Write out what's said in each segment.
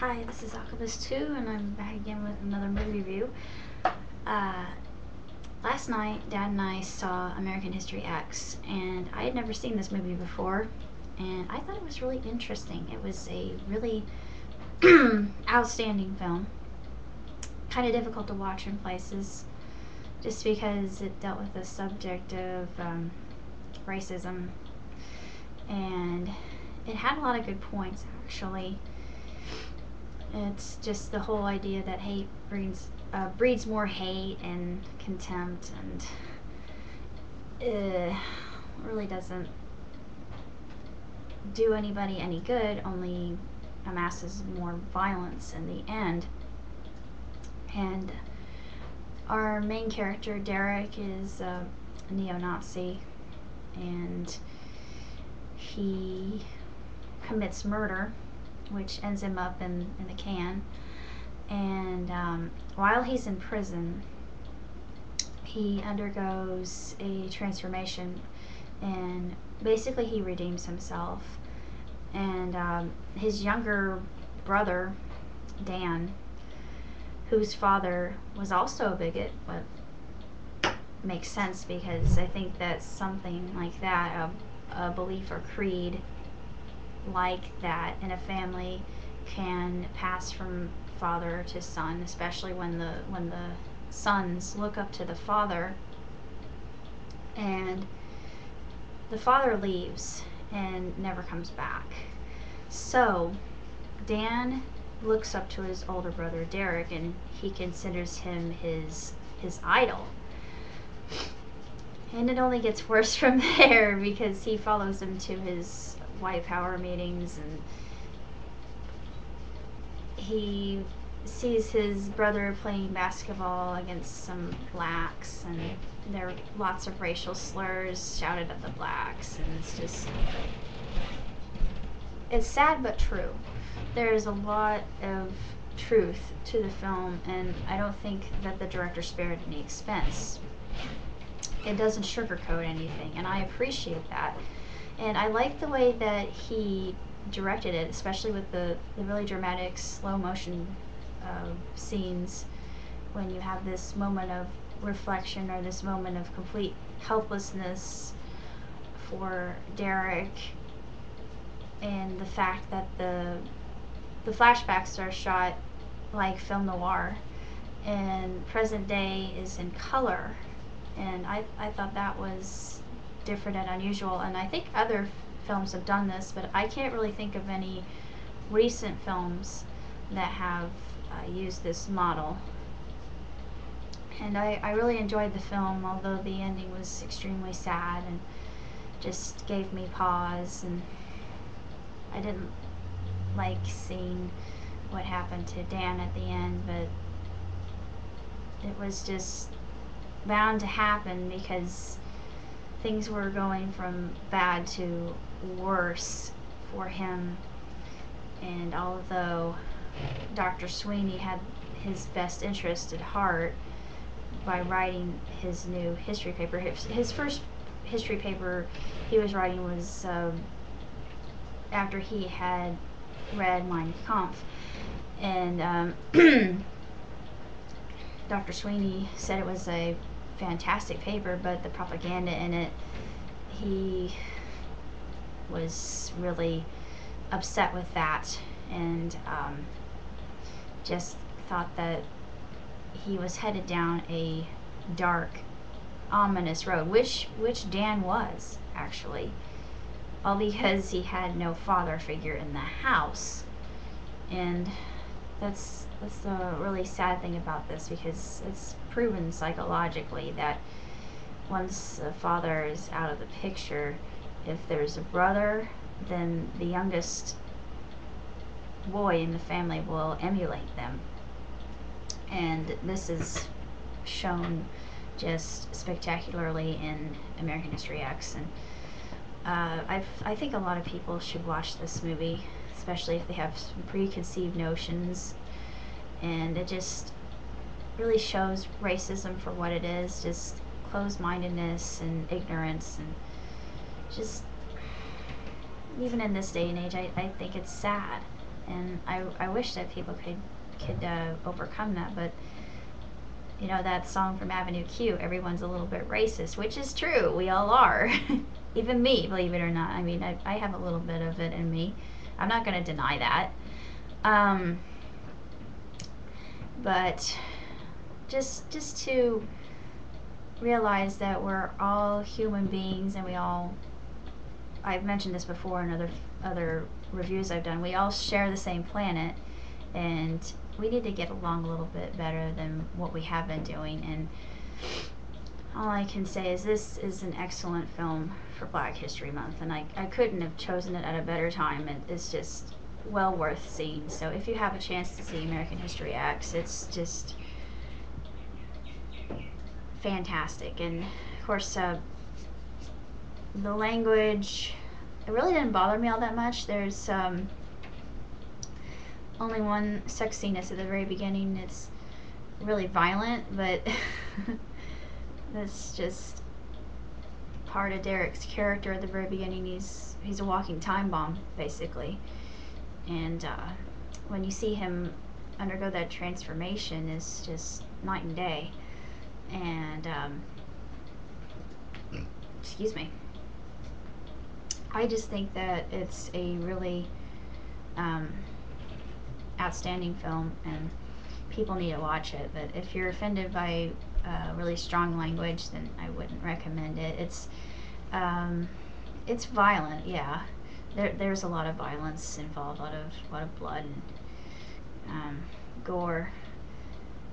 Hi, this is Alchemist2, and I'm back again with another movie review. Last night, Dad and I saw American History X, and I had never seen this movie before, and I thought it was really interesting. It was a really outstanding film. Kind of difficult to watch in places, just because it dealt with the subject of racism, and it had a lot of good points, actually. It's just the whole idea that hate breeds more hate and contempt, and really doesn't do anybody any good, only amasses more violence in the end. And our main character, Derek, is a neo-Nazi, and he commits murder, which ends him up in the can. And while he's in prison, he undergoes a transformation, and basically he redeems himself. And his younger brother, Dan, whose father was also a bigot, but makes sense because I think that something like that, a belief or creed like that in a family, can pass from father to son, especially when the sons look up to the father. And the father leaves and never comes back. So Dan looks up to his older brother Derek, and he considers him his idol. And it only gets worse from there because he follows him to his white power meetings, and he sees his brother playing basketball against some blacks, and there are lots of racial slurs shouted at the blacks, and it's sad but true. There's a lot of truth to the film, and I don't think that the director spared any expense. It doesn't sugarcoat anything, and I appreciate that. And I like the way that he directed it, especially with the really dramatic slow motion scenes, when you have this moment of reflection or this moment of complete helplessness for Derek, and the fact that the flashbacks are shot like film noir, and present day is in color. And I thought that was different and unusual, and I think other films have done this, but I can't really think of any recent films that have used this model. And I really enjoyed the film, although the ending was extremely sad and just gave me pause, and I didn't like seeing what happened to Dan at the end, but it was just bound to happen because things were going from bad to worse for him. And although Dr. Sweeny had his best interest at heart by writing his new history paper, his first history paper he was writing was after he had read Mein Kampf, and Dr. Sweeny said it was a fantastic paper, but the propaganda in it, he was really upset with that, and just thought that he was headed down a dark, ominous road, which Dan was, actually, all because he had no father figure in the house. And that's the really sad thing about this, because it's proven psychologically that once a father is out of the picture, if there's a brother, then the youngest boy in the family will emulate them. And this is shown just spectacularly in American History X. And I think a lot of people should watch this movie, especially if they have some preconceived notions. And it just really shows racism for what it is, just closed-mindedness and ignorance, and just, even in this day and age, I think it's sad. and I wish that people could overcome that, but you know, that song from Avenue Q, everyone's a little bit racist, which is true. We all are. Even me, believe it or not. I mean, I have a little bit of it in me. I'm not going to deny that. But just to realize that we're all human beings, and I've mentioned this before in other reviews I've done, we all share the same planet, and we need to get along a little bit better than what we have been doing. And all I can say is this is an excellent film for Black History Month, and I couldn't have chosen it at a better time. It's just well worth seeing. So if you have a chance to see American History X, it's just fantastic. And of course, the language, it really didn't bother me all that much. There's only one sex scene is at the very beginning. It's really violent, but that's just part of Derek's character at the very beginning. He's a walking time bomb, basically. And when you see him undergo that transformation, it's just night and day. And excuse me. I just think that it's a really outstanding film, and people need to watch it. But if you're offended by really strong language, then I wouldn't recommend it. It's violent, yeah. There's a lot of violence involved, a lot of blood and gore,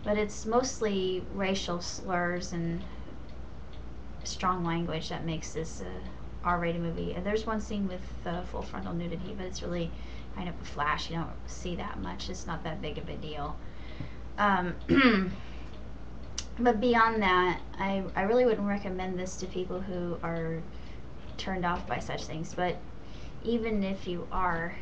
but it's mostly racial slurs and strong language that makes this a R-rated movie. And there's one scene with full frontal nudity, but it's really kind of a flash. You don't see that much. It's not that big of a deal. But beyond that, I really wouldn't recommend this to people who are turned off by such things. But even if you are,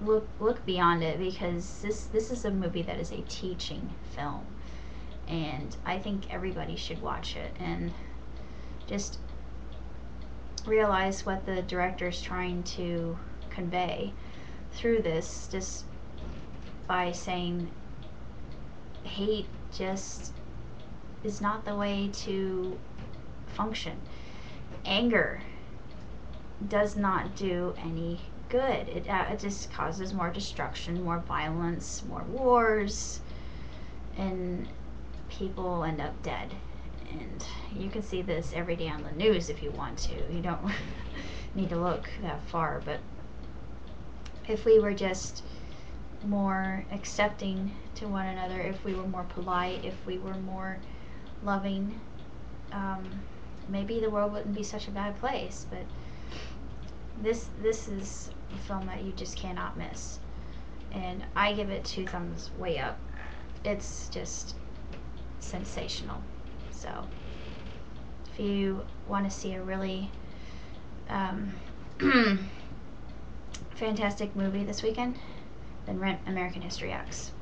look beyond it, because this is a movie that is a teaching film, and I think everybody should watch it and just realize what the director is trying to convey through this, just by saying hate just is not the way to function. Anger does not do any good. It just causes more destruction, more violence, more wars, and people end up dead. And you can see this every day on the news if you want to. You don't need to look that far. But if we were just more accepting to one another, if we were more polite, if we were more loving, maybe the world wouldn't be such a bad place. But this is a film that you just cannot miss, and I give it 2 thumbs way up. It's just sensational. So if you want to see a really fantastic movie this weekend, then rent American History X.